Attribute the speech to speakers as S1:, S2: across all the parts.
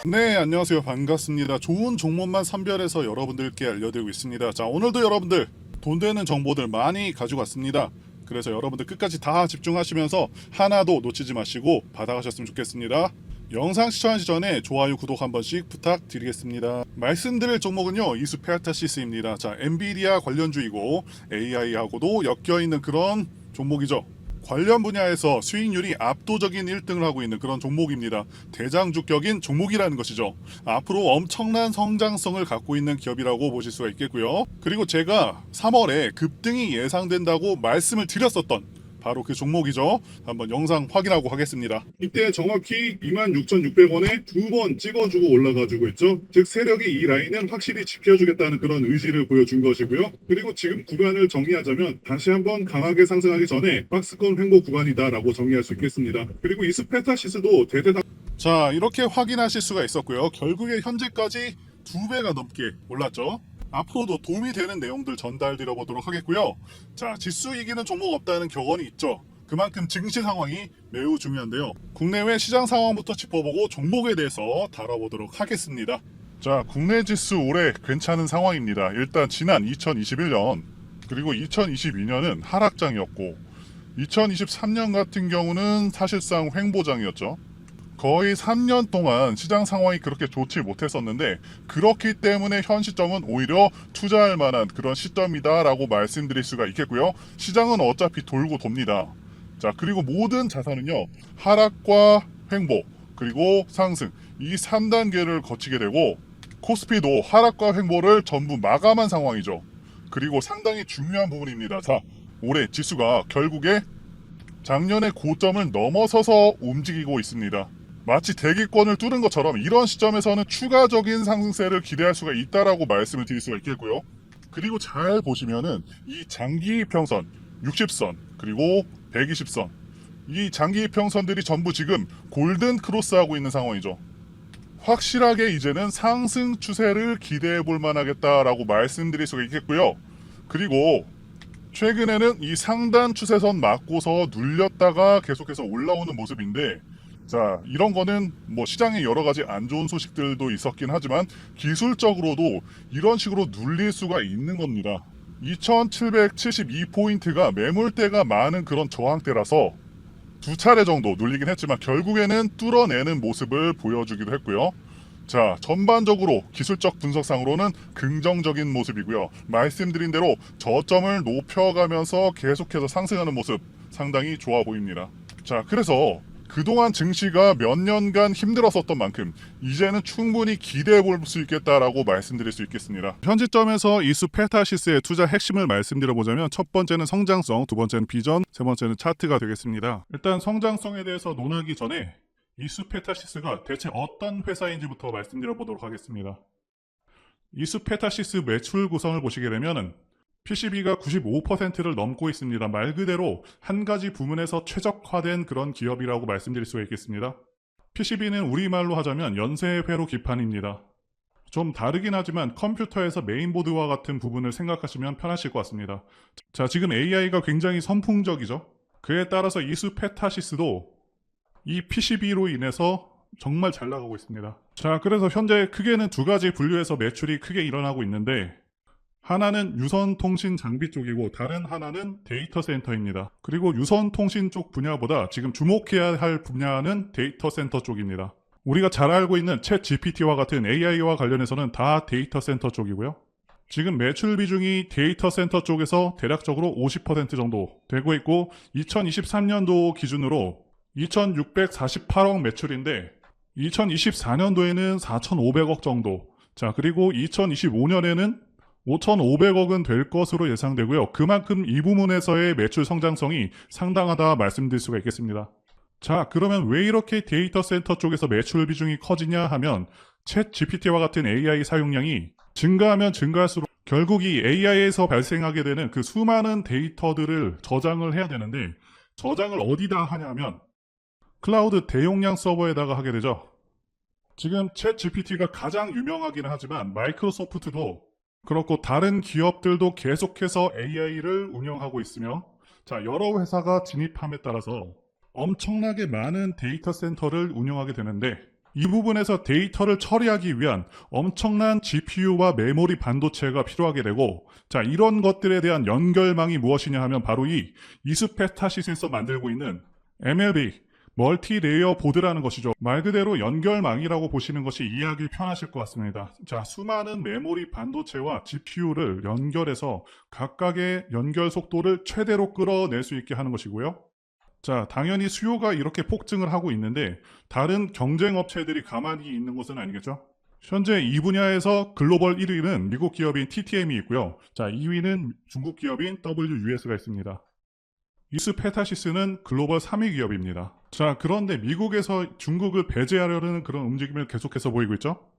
S1: 네, 안녕하세요. 반갑습니다. 좋은 종목만 선별해서 여러분들께 알려드리고 있습니다. 자, 오늘도 여러분들 돈 되는 정보들 많이 가지고 왔습니다. 그래서 여러분들 끝까지 다 집중하시면서 하나도 놓치지 마시고 받아가셨으면 좋겠습니다. 영상 시청하기 전에 좋아요, 구독 한 번씩 부탁드리겠습니다. 말씀드릴 종목은요, 이수페아타시스입니다. 자, 엔비디아 관련주이고 AI하고도 엮여있는 그런 종목이죠. 관련 분야에서 수익률이 압도적인 1등을 하고 있는 그런 종목입니다. 대장주격인 종목이라는 것이죠. 앞으로 엄청난 성장성을 갖고 있는 기업이라고 보실 수가 있겠고요. 그리고 제가 3월에 급등이 예상된다고 말씀을 드렸었던 바로 그 종목이죠. 한번 영상 확인하고 하겠습니다. 이때 정확히 26,600원에 두 번 찍어주고 올라가지고 있죠. 즉 세력이 이 라인은 확실히 지켜주겠다는 그런 의지를 보여준 것이고요. 그리고 지금 구간을 정리하자면 다시 한번 강하게 상승하기 전에 박스권 횡보 구간이다라고 정리할 수 있겠습니다. 그리고 이스페타시스도 대대당 자, 이렇게 확인하실 수가 있었고요. 결국에 현재까지 2배가 넘게 올랐죠. 앞으로도 도움이 되는 내용들 전달드려 보도록 하겠고요. 자, 지수 이기는 종목 없다는 격언이 있죠. 그만큼 증시 상황이 매우 중요한데요. 국내외 시장 상황부터 짚어보고 종목에 대해서 다뤄보도록 하겠습니다. 자, 국내 지수 올해 괜찮은 상황입니다. 일단 지난 2021년 그리고 2022년은 하락장이었고 2023년 같은 경우는 사실상 횡보장이었죠. 거의 3년 동안 시장 상황이 그렇게 좋지 못했었는데 그렇기 때문에 현 시점은 오히려 투자할 만한 그런 시점이다라고 말씀드릴 수가 있겠고요. 시장은 어차피 돌고 돕니다. 자, 그리고 모든 자산은요, 하락과 횡보 그리고 상승 이 3단계를 거치게 되고 코스피도 하락과 횡보를 전부 마감한 상황이죠. 그리고 상당히 중요한 부분입니다. 자, 올해 지수가 결국에 작년의 고점을 넘어서서 움직이고 있습니다. 마치 대기권을 뚫은 것처럼 이런 시점에서는 추가적인 상승세를 기대할 수가 있다라고 말씀을 드릴 수가 있겠고요. 그리고 잘 보시면은 이 장기 이평선 60선 그리고 120선 이 장기 이평선들이 전부 지금 골든 크로스하고 있는 상황이죠. 확실하게 이제는 상승 추세를 기대해 볼 만하겠다라고 말씀드릴 수가 있겠고요. 그리고 최근에는 이 상단 추세선 맞고서 눌렸다가 계속해서 올라오는 모습인데, 자, 이런 거는 뭐 시장에 여러 가지 안 좋은 소식들도 있었긴 하지만 기술적으로도 이런 식으로 눌릴 수가 있는 겁니다. 2772포인트가 매물대가 많은 그런 저항대라서 두 차례 정도 눌리긴 했지만 결국에는 뚫어내는 모습을 보여주기도 했고요. 자, 전반적으로 기술적 분석상으로는 긍정적인 모습이고요. 말씀드린 대로 저점을 높여가면서 계속해서 상승하는 모습 상당히 좋아 보입니다. 자, 그래서 그동안 증시가 몇 년간 힘들었었던 만큼 이제는 충분히 기대해 볼 수 있겠다라고 말씀드릴 수 있겠습니다. 현지점에서 이수페타시스의 투자 핵심을 말씀드려보자면 첫 번째는 성장성, 두 번째는 비전, 세 번째는 차트가 되겠습니다. 일단 성장성에 대해서 논하기 전에 이수페타시스가 대체 어떤 회사인지부터 말씀드려보도록 하겠습니다. 이수페타시스 매출 구성을 보시게 되면 PCB가 95%를 넘고 있습니다. 말 그대로 한 가지 부문에서 최적화된 그런 기업이라고 말씀드릴 수가 있겠습니다. PCB는 우리말로 하자면 연쇄회로 기판입니다. 좀 다르긴 하지만 컴퓨터에서 메인보드와 같은 부분을 생각하시면 편하실 것 같습니다. 자, 지금 AI가 굉장히 선풍적이죠. 그에 따라서 이수페타시스도 이 PCB로 인해서 정말 잘 나가고 있습니다. 자, 그래서 현재 크게는 두 가지 분류에서 매출이 크게 일어나고 있는데, 하나는 유선통신 장비 쪽이고 다른 하나는 데이터 센터입니다. 그리고 유선통신 쪽 분야보다 지금 주목해야 할 분야는 데이터 센터 쪽입니다. 우리가 잘 알고 있는 챗 GPT와 같은 AI와 관련해서는 다 데이터 센터 쪽이고요. 지금 매출 비중이 데이터 센터 쪽에서 대략적으로 50% 정도 되고 있고 2023년도 기준으로 2648억 매출인데 2024년도에는 4500억 정도, 자, 그리고 2025년에는 5,500억은 될 것으로 예상되고요. 그만큼 이 부문에서의 매출 성장성이 상당하다 말씀드릴 수가 있겠습니다. 자, 그러면 왜 이렇게 데이터 센터 쪽에서 매출 비중이 커지냐 하면 챗 GPT와 같은 AI 사용량이 증가하면 증가할수록 결국 이 AI에서 발생하게 되는 그 수많은 데이터들을 저장을 해야 되는데 저장을 어디다 하냐면 클라우드 대용량 서버에다가 하게 되죠. 지금 챗 GPT가 가장 유명하기는 하지만 마이크로소프트도 그렇고 다른 기업들도 계속해서 AI를 운영하고 있으며, 자, 여러 회사가 진입함에 따라서 엄청나게 많은 데이터 센터를 운영하게 되는데 이 부분에서 데이터를 처리하기 위한 엄청난 GPU와 메모리 반도체가 필요하게 되고, 자, 이런 것들에 대한 연결망이 무엇이냐 하면 바로 이 이스페타시스에서 만들고 있는 MLB 멀티 레이어 보드라는 것이죠. 말 그대로 연결망이라고 보시는 것이 이해하기 편하실 것 같습니다. 자, 수많은 메모리 반도체와 GPU를 연결해서 각각의 연결 속도를 최대로 끌어낼 수 있게 하는 것이고요. 자, 당연히 수요가 이렇게 폭증을 하고 있는데 다른 경쟁 업체들이 가만히 있는 것은 아니겠죠? 현재 이 분야에서 글로벌 1위는 미국 기업인 TTM이 있고요. 자, 2위는 중국 기업인 WUS가 있습니다. 이스페타시스는 글로벌 3위 기업입니다. 자, 그런데 미국에서 중국을 배제하려는 그런 움직임을 계속해서 보이고 있죠?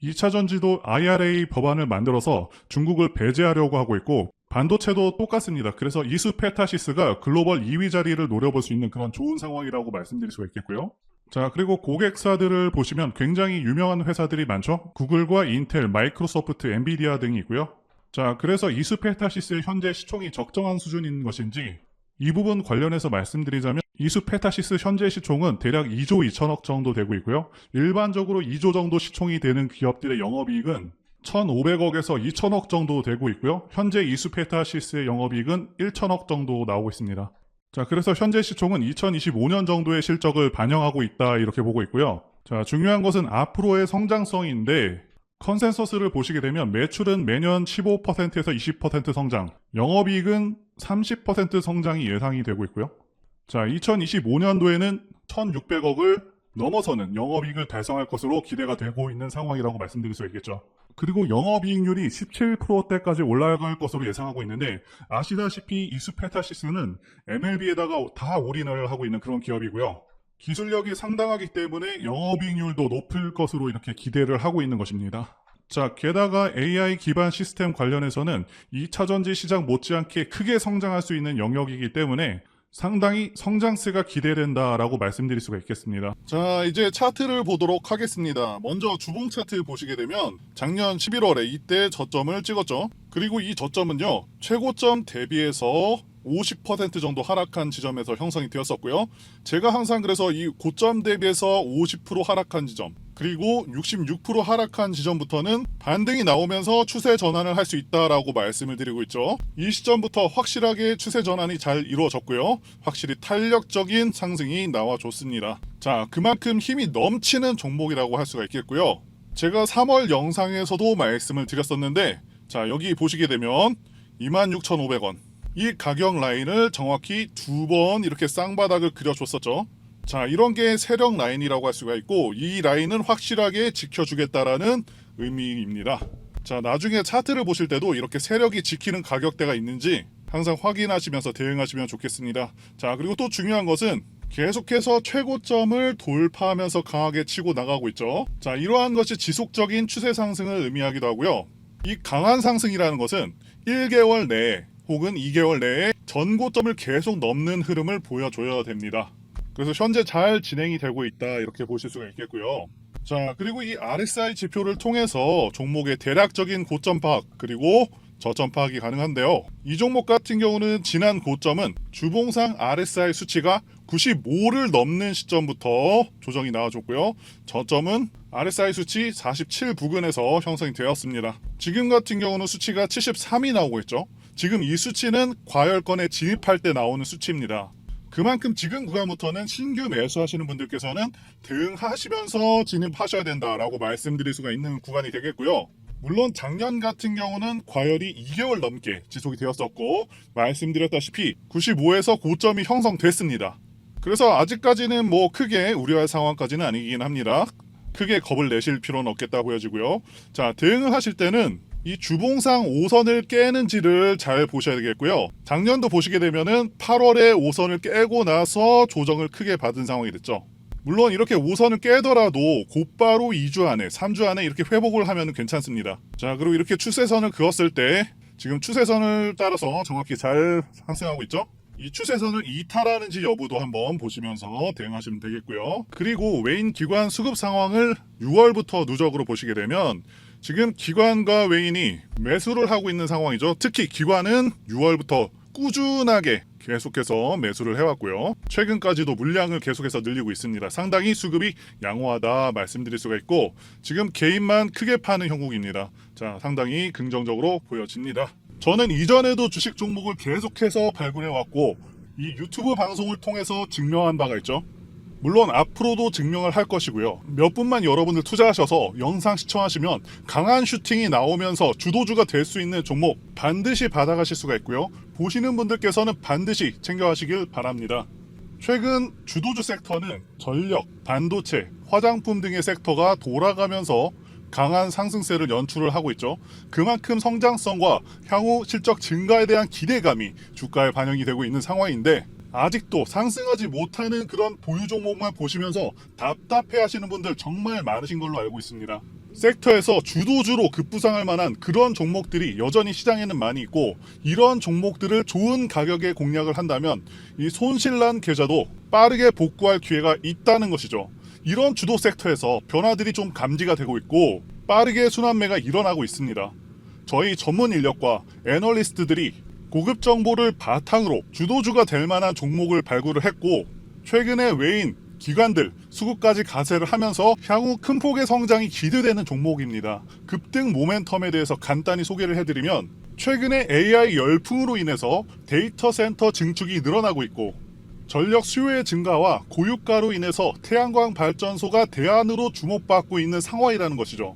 S1: 2차 전지도 IRA 법안을 만들어서 중국을 배제하려고 하고 있고, 반도체도 똑같습니다. 그래서 이스페타시스가 글로벌 2위 자리를 노려볼 수 있는 그런 좋은 상황이라고 말씀드릴 수가 있겠고요. 자, 그리고 고객사들을 보시면 굉장히 유명한 회사들이 많죠? 구글과 인텔, 마이크로소프트, 엔비디아 등이 있고요. 자, 그래서 이스페타시스의 현재 시총이 적정한 수준인 것인지 이 부분 관련해서 말씀드리자면 이스페타시스 현재 시총은 대략 2조 2천억 정도 되고 있고요. 일반적으로 2조 정도 시총이 되는 기업들의 영업이익은 1,500억에서 2천억 정도 되고 있고요. 현재 이스페타시스의 영업이익은 1천억 정도 나오고 있습니다. 자, 그래서 현재 시총은 2025년 정도의 실적을 반영하고 있다 이렇게 보고 있고요. 자, 중요한 것은 앞으로의 성장성인데 컨센서스를 보시게 되면 매출은 매년 15%에서 20% 성장, 영업이익은 30% 성장이 예상이 되고 있고요. 자, 2025년도에는 1,600억을 넘어서는 영업이익을 달성할 것으로 기대가 되고 있는 상황이라고 말씀드릴 수 있겠죠. 그리고 영업이익률이 17%대까지 올라갈 것으로 예상하고 있는데, 아시다시피 이스페타시스는 MLB에다가 다 올인을 하고 있는 그런 기업이고요. 기술력이 상당하기 때문에 영업이익률도 높을 것으로 이렇게 기대를 하고 있는 것입니다. 자, 게다가 AI 기반 시스템 관련해서는 2차 전지 시장 못지않게 크게 성장할 수 있는 영역이기 때문에 상당히 성장세가 기대된다라고 말씀드릴 수가 있겠습니다. 자, 이제 차트를 보도록 하겠습니다. 먼저 주봉 차트 보시게 되면 작년 11월에 이때 저점을 찍었죠. 그리고 이 저점은요, 최고점 대비해서 50% 정도 하락한 지점에서 형성이 되었었고요. 제가 항상 그래서 이 고점 대비해서 50% 하락한 지점, 그리고 66% 하락한 지점부터는 반등이 나오면서 추세 전환을 할 수 있다라고 말씀을 드리고 있죠. 이 시점부터 확실하게 추세 전환이 잘 이루어졌고요. 확실히 탄력적인 상승이 나와줬습니다. 자, 그만큼 힘이 넘치는 종목이라고 할 수가 있겠고요. 제가 3월 영상에서도 말씀을 드렸었는데, 자, 여기 보시게 되면 26,500원 이 가격 라인을 정확히 2번 이렇게 쌍바닥을 그려줬었죠. 자, 이런 게 세력 라인이라고 할 수가 있고, 이 라인은 확실하게 지켜주겠다라는 의미입니다. 자, 나중에 차트를 보실 때도 이렇게 세력이 지키는 가격대가 있는지 항상 확인하시면서 대응하시면 좋겠습니다. 자, 그리고 또 중요한 것은 계속해서 최고점을 돌파하면서 강하게 치고 나가고 있죠. 자, 이러한 것이 지속적인 추세 상승을 의미하기도 하고요. 이 강한 상승이라는 것은 1개월 내에 혹은 2개월 내에 전고점을 계속 넘는 흐름을 보여줘야 됩니다. 그래서 현재 잘 진행이 되고 있다 이렇게 보실 수가 있겠고요. 자, 그리고 이 RSI 지표를 통해서 종목의 대략적인 고점 파악 그리고 저점 파악이 가능한데요. 이 종목 같은 경우는 지난 고점은 주봉상 RSI 수치가 95를 넘는 시점부터 조정이 나와줬고요. 저점은 RSI 수치 47 부근에서 형성이 되었습니다. 지금 같은 경우는 수치가 73이 나오고 있죠. 지금 이 수치는 과열권에 진입할 때 나오는 수치입니다. 그만큼 지금 구간부터는 신규 매수하시는 분들께서는 대응하시면서 진입하셔야 된다라고 말씀드릴 수가 있는 구간이 되겠고요. 물론 작년 같은 경우는 과열이 2개월 넘게 지속이 되었었고, 말씀드렸다시피 95에서 고점이 형성됐습니다. 그래서 아직까지는 뭐 크게 우려할 상황까지는 아니긴 합니다. 크게 겁을 내실 필요는 없겠다 보여지고요. 자, 대응을 하실 때는 이 주봉상 5선을 깨는지를 잘 보셔야 되겠고요. 작년도 보시게 되면은 8월에 5선을 깨고 나서 조정을 크게 받은 상황이 됐죠. 물론 이렇게 5선을 깨더라도 곧바로 2주 안에 3주 안에 이렇게 회복을 하면 괜찮습니다. 자, 그리고 이렇게 추세선을 그었을 때 지금 추세선을 따라서 정확히 잘 상승하고 있죠. 이 추세선을 이탈하는지 여부도 한번 보시면서 대응하시면 되겠고요. 그리고 외인 기관 수급 상황을 6월부터 누적으로 보시게 되면 지금 기관과 외인이 매수를 하고 있는 상황이죠. 특히 기관은 6월부터 꾸준하게 계속해서 매수를 해왔고요. 최근까지도 물량을 계속해서 늘리고 있습니다. 상당히 수급이 양호하다 말씀드릴 수가 있고 지금 개인만 크게 파는 형국입니다. 자, 상당히 긍정적으로 보여집니다. 저는 이전에도 주식 종목을 계속해서 발굴해왔고 이 유튜브 방송을 통해서 증명한 바가 있죠. 물론 앞으로도 증명을 할 것이고요. 몇 분만 여러분들 투자하셔서 영상 시청하시면 강한 슈팅이 나오면서 주도주가 될 수 있는 종목 반드시 받아가실 수가 있고요. 보시는 분들께서는 반드시 챙겨가시길 바랍니다. 최근 주도주 섹터는 전력, 반도체, 화장품 등의 섹터가 돌아가면서 강한 상승세를 연출을 하고 있죠. 그만큼 성장성과 향후 실적 증가에 대한 기대감이 주가에 반영이 되고 있는 상황인데 아직도 상승하지 못하는 그런 보유 종목만 보시면서 답답해 하시는 분들 정말 많으신 걸로 알고 있습니다. 섹터에서 주도주로 급부상할 만한 그런 종목들이 여전히 시장에는 많이 있고 이런 종목들을 좋은 가격에 공략을 한다면 이 손실난 계좌도 빠르게 복구할 기회가 있다는 것이죠. 이런 주도 섹터에서 변화들이 좀 감지가 되고 있고 빠르게 순환매가 일어나고 있습니다. 저희 전문 인력과 애널리스트들이 고급 정보를 바탕으로 주도주가 될 만한 종목을 발굴을 했고 최근에 외인, 기관들, 수급까지 가세를 하면서 향후 큰 폭의 성장이 기대되는 종목입니다. 급등 모멘텀에 대해서 간단히 소개를 해드리면 최근에 AI 열풍으로 인해서 데이터 센터 증축이 늘어나고 있고 전력 수요의 증가와 고유가로 인해서 태양광 발전소가 대안으로 주목받고 있는 상황이라는 것이죠.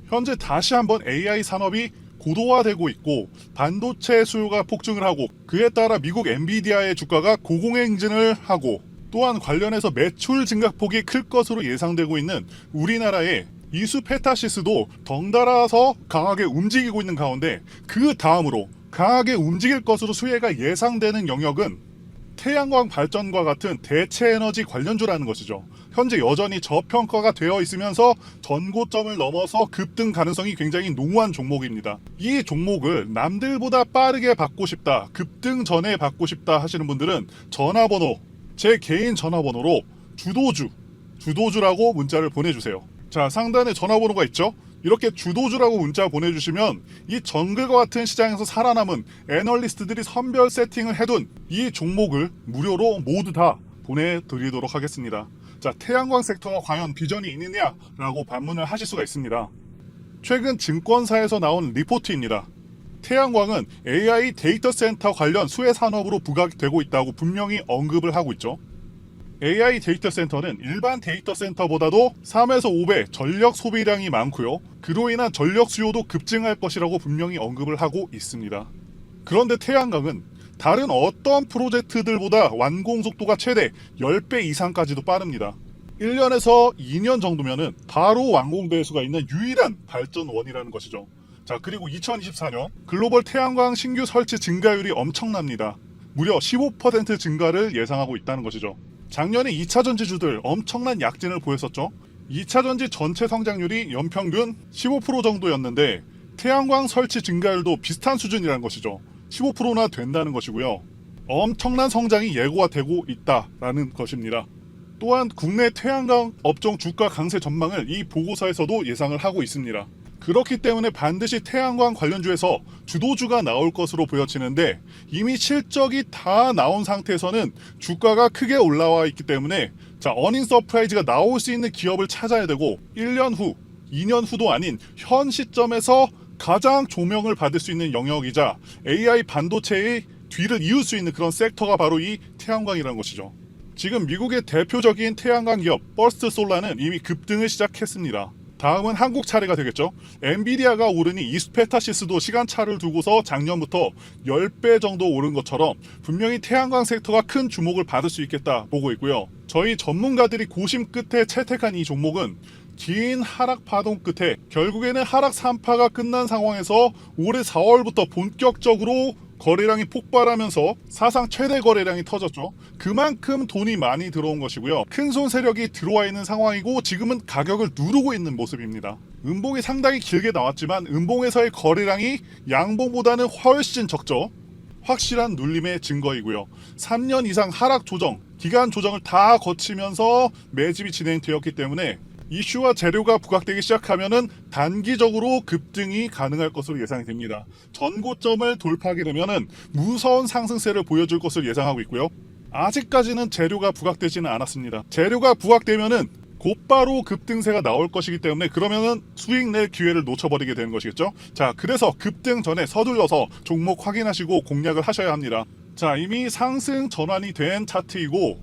S1: 현재 다시 한번 AI 산업이 고도화되고 있고 반도체 수요가 폭증을 하고 그에 따라 미국 엔비디아의 주가가 고공행진을 하고 또한 관련해서 매출 증가폭이 클 것으로 예상되고 있는 우리나라의 이수 페타시스도 덩달아서 강하게 움직이고 있는 가운데 그 다음으로 강하게 움직일 것으로 수혜가 예상되는 영역은 태양광 발전과 같은 대체 에너지 관련주라는 것이죠. 현재 여전히 저평가가 되어 있으면서 전고점을 넘어서 급등 가능성이 굉장히 농후한 종목입니다. 이 종목을 남들보다 빠르게 받고 싶다, 급등 전에 받고 싶다 하시는 분들은 전화번호, 제 개인 전화번호로 주도주라고 문자를 보내주세요. 자, 상단에 전화번호가 있죠? 이렇게 주도주라고 문자 보내주시면 이 정글과 같은 시장에서 살아남은 애널리스트들이 선별 세팅을 해둔 이 종목을 무료로 모두 다 보내드리도록 하겠습니다. 자, 태양광 섹터가 과연 비전이 있느냐라고 반문을 하실 수가 있습니다. 최근 증권사에서 나온 리포트입니다. 태양광은 AI 데이터 센터 관련 수혜 산업으로 부각되고 있다고 분명히 언급을 하고 있죠. AI 데이터 센터는 일반 데이터 센터보다도 3에서 5배 전력 소비량이 많고요. 그로 인한 전력 수요도 급증할 것이라고 분명히 언급을 하고 있습니다. 그런데 태양광은 다른 어떤 프로젝트들보다 완공 속도가 최대 10배 이상까지도 빠릅니다. 1년에서 2년 정도면은 바로 완공될 수가 있는 유일한 발전원이라는 것이죠. 자, 그리고 2024년 글로벌 태양광 신규 설치 증가율이 엄청납니다. 무려 15% 증가를 예상하고 있다는 것이죠. 작년에 2차전지주들 엄청난 약진을 보였었죠. 2차전지 전체 성장률이 연평균 15% 정도였는데 태양광 설치 증가율도 비슷한 수준이라는 것이죠. 15%나 된다는 것이고요. 엄청난 성장이 예고가 되고 있다라는 것입니다. 또한 국내 태양광 업종 주가 강세 전망을 이 보고서에서도 예상을 하고 있습니다. 그렇기 때문에 반드시 태양광 관련주에서 주도주가 나올 것으로 보여지는데 이미 실적이 다 나온 상태에서는 주가가 크게 올라와 있기 때문에 자, 어닝 서프라이즈가 나올 수 있는 기업을 찾아야 되고 1년 후, 2년 후도 아닌 현 시점에서 가장 조명을 받을 수 있는 영역이자 AI 반도체의 뒤를 이을 수 있는 그런 섹터가 바로 이 태양광이라는 것이죠. 지금 미국의 대표적인 태양광 기업 버스트 솔라는 이미 급등을 시작했습니다. 다음은 한국 차례가 되겠죠. 엔비디아가 오르니 이스페타시스도 시간차를 두고서 작년부터 10배 정도 오른 것처럼 분명히 태양광 섹터가 큰 주목을 받을 수 있겠다 보고 있고요. 저희 전문가들이 고심 끝에 채택한 이 종목은 긴 하락 파동 끝에 결국에는 하락 3파가 끝난 상황에서 올해 4월부터 본격적으로 거래량이 폭발하면서 사상 최대 거래량이 터졌죠. 그만큼 돈이 많이 들어온 것이고요. 큰손 세력이 들어와 있는 상황이고 지금은 가격을 누르고 있는 모습입니다. 음봉이 상당히 길게 나왔지만 음봉에서의 거래량이 양봉보다는 훨씬 적죠. 확실한 눌림의 증거이고요. 3년 이상 하락 조정, 기간 조정을 다 거치면서 매집이 진행되었기 때문에 이슈와 재료가 부각되기 시작하면은 단기적으로 급등이 가능할 것으로 예상이 됩니다. 전고점을 돌파하게 되면은 무서운 상승세를 보여줄 것을 예상하고 있고요. 아직까지는 재료가 부각되지는 않았습니다. 재료가 부각되면은 곧바로 급등세가 나올 것이기 때문에 그러면은 수익 낼 기회를 놓쳐버리게 되는 것이겠죠. 자, 그래서 급등 전에 서둘러서 종목 확인하시고 공략을 하셔야 합니다. 자, 이미 상승 전환이 된 차트이고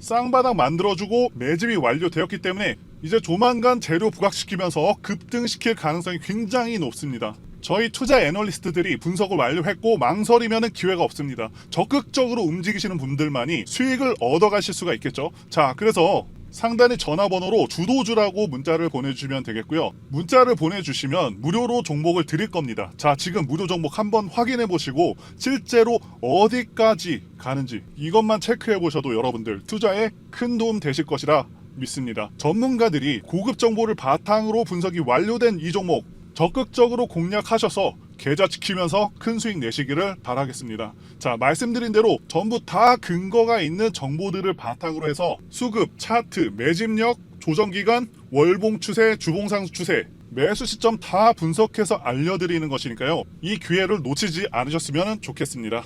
S1: 쌍바닥 만들어주고 매집이 완료되었기 때문에 이제 조만간 재료 부각시키면서 급등시킬 가능성이 굉장히 높습니다. 저희 투자 애널리스트들이 분석을 완료했고 망설이면 기회가 없습니다. 적극적으로 움직이시는 분들만이 수익을 얻어가실 수가 있겠죠. 자, 그래서 상단의 전화번호로 주도주라고 문자를 보내주시면 되겠고요. 문자를 보내주시면 무료로 종목을 드릴 겁니다. 자, 지금 무료 종목 한번 확인해 보시고 실제로 어디까지 가는지 이것만 체크해 보셔도 여러분들 투자에 큰 도움 되실 것이라 믿습니다. 전문가들이 고급 정보를 바탕으로 분석이 완료된 이 종목 적극적으로 공략하셔서 계좌 지키면서 큰 수익 내시기를 바라겠습니다. 자, 말씀드린 대로 전부 다 근거가 있는 정보들을 바탕으로 해서 수급, 차트, 매집력, 조정기간, 월봉 추세, 주봉상승 추세 매수 시점 다 분석해서 알려드리는 것이니까요. 이 기회를 놓치지 않으셨으면 좋겠습니다.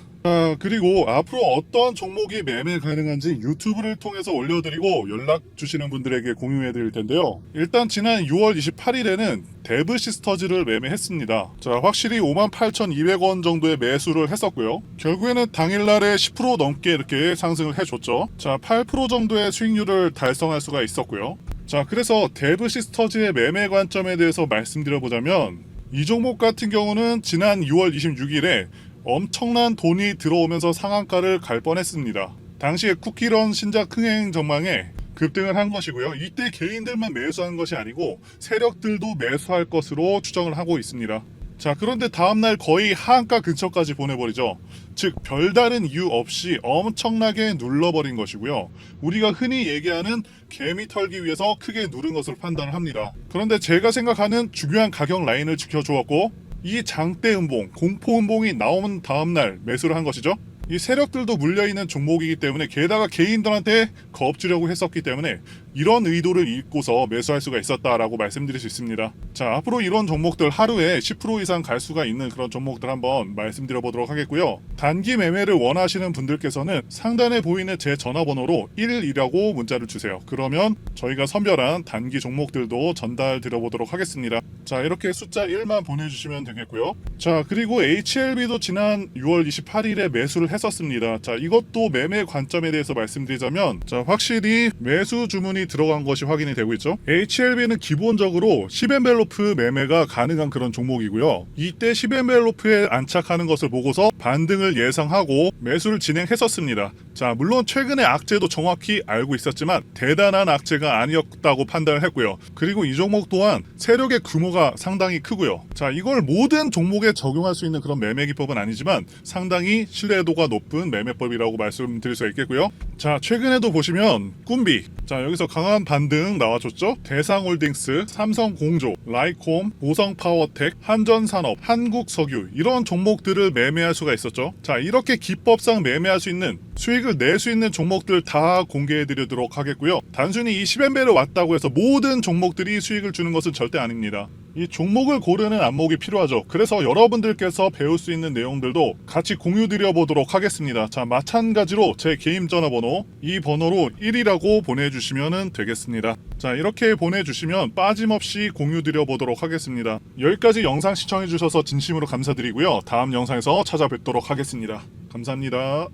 S1: 그리고 앞으로 어떤 종목이 매매 가능한지 유튜브를 통해서 올려드리고 연락 주시는 분들에게 공유해 드릴 텐데요. 일단 지난 6월 28일에는 데브시스터즈를 매매했습니다. 자, 확실히 58,200원 정도의 매수를 했었고요. 결국에는 당일날에 10% 넘게 이렇게 상승을 해줬죠. 자, 8% 정도의 수익률을 달성할 수가 있었고요. 자, 그래서 데브시스터즈의 매매 관점에 대해서 말씀드려보자면 이 종목 같은 경우는 지난 6월 26일에 엄청난 돈이 들어오면서 상한가를 갈 뻔했습니다. 당시에 쿠키런 신작 흥행 전망에 급등을 한 것이고요. 이때 개인들만 매수한 것이 아니고 세력들도 매수할 것으로 추정을 하고 있습니다. 자, 그런데 다음날 거의 하한가 근처까지 보내버리죠. 즉 별다른 이유 없이 엄청나게 눌러버린 것이고요. 우리가 흔히 얘기하는 개미 털기 위해서 크게 누른 것으로 판단을 합니다. 그런데 제가 생각하는 중요한 가격 라인을 지켜주었고 이 장대 음봉, 공포 음봉이 나온 다음날 매수를 한 것이죠. 이 세력들도 물려있는 종목이기 때문에 게다가 개인들한테 겁주려고 했었기 때문에 이런 의도를 읽고서 매수할 수가 있었다라고 말씀드릴 수 있습니다. 자, 앞으로 이런 종목들 하루에 10% 이상 갈 수가 있는 그런 종목들 한번 말씀드려 보도록 하겠고요. 단기 매매를 원하시는 분들께서는 상단에 보이는 제 전화번호로 1이라고 문자를 주세요. 그러면 저희가 선별한 단기 종목들도 전달 드려 보도록 하겠습니다. 자, 이렇게 숫자 1만 보내주시면 되겠고요. 자, 그리고 HLB도 지난 6월 28일에 매수를 했었습니다. 자, 이것도 매매 관점에 대해서 말씀드리자면 자, 확실히 매수 주문이 들어간 것이 확인이 되고 있죠. HLB는 기본적으로 10엔벨로프 매매가 가능한 그런 종목이고요. 이때 10엔벨로프에 안착하는 것을 보고서 반등을 예상하고 매수를 진행했었습니다. 자, 물론 최근에 악재도 정확히 알고 있었지만 대단한 악재가 아니었다고 판단을 했고요. 그리고 이 종목 또한 세력의 규모가 상당히 크고요. 자, 이걸 모든 종목에 적용할 수 있는 그런 매매 기법은 아니지만 상당히 신뢰도가 높은 매매법이라고 말씀드릴 수 있겠고요. 자, 최근에도 보시면 꿈비, 자, 여기서 강한 반등 나와줬죠. 대상홀딩스, 삼성공조, 라이콤, 보성파워텍, 한전산업, 한국석유 이런 종목들을 매매할 수가 있었죠. 자, 이렇게 기법상 매매할 수 있는 수익을 낼 수 있는 종목들 다 공개해 드리도록 하겠고요. 단순히 이 10엔벨을 왔다고 해서 모든 종목들이 수익을 주는 것은 절대 아닙니다. 이 종목을 고르는 안목이 필요하죠. 그래서 여러분들께서 배울 수 있는 내용들도 같이 공유 드려 보도록 하겠습니다. 자, 마찬가지로 제 개인 전화번호 이 번호로 1이라고 보내주시면 되겠습니다. 자, 이렇게 보내주시면 빠짐없이 공유 드려 보도록 하겠습니다. 여기까지 영상 시청해 주셔서 진심으로 감사드리고요. 다음 영상에서 찾아뵙도록 하겠습니다. 감사합니다.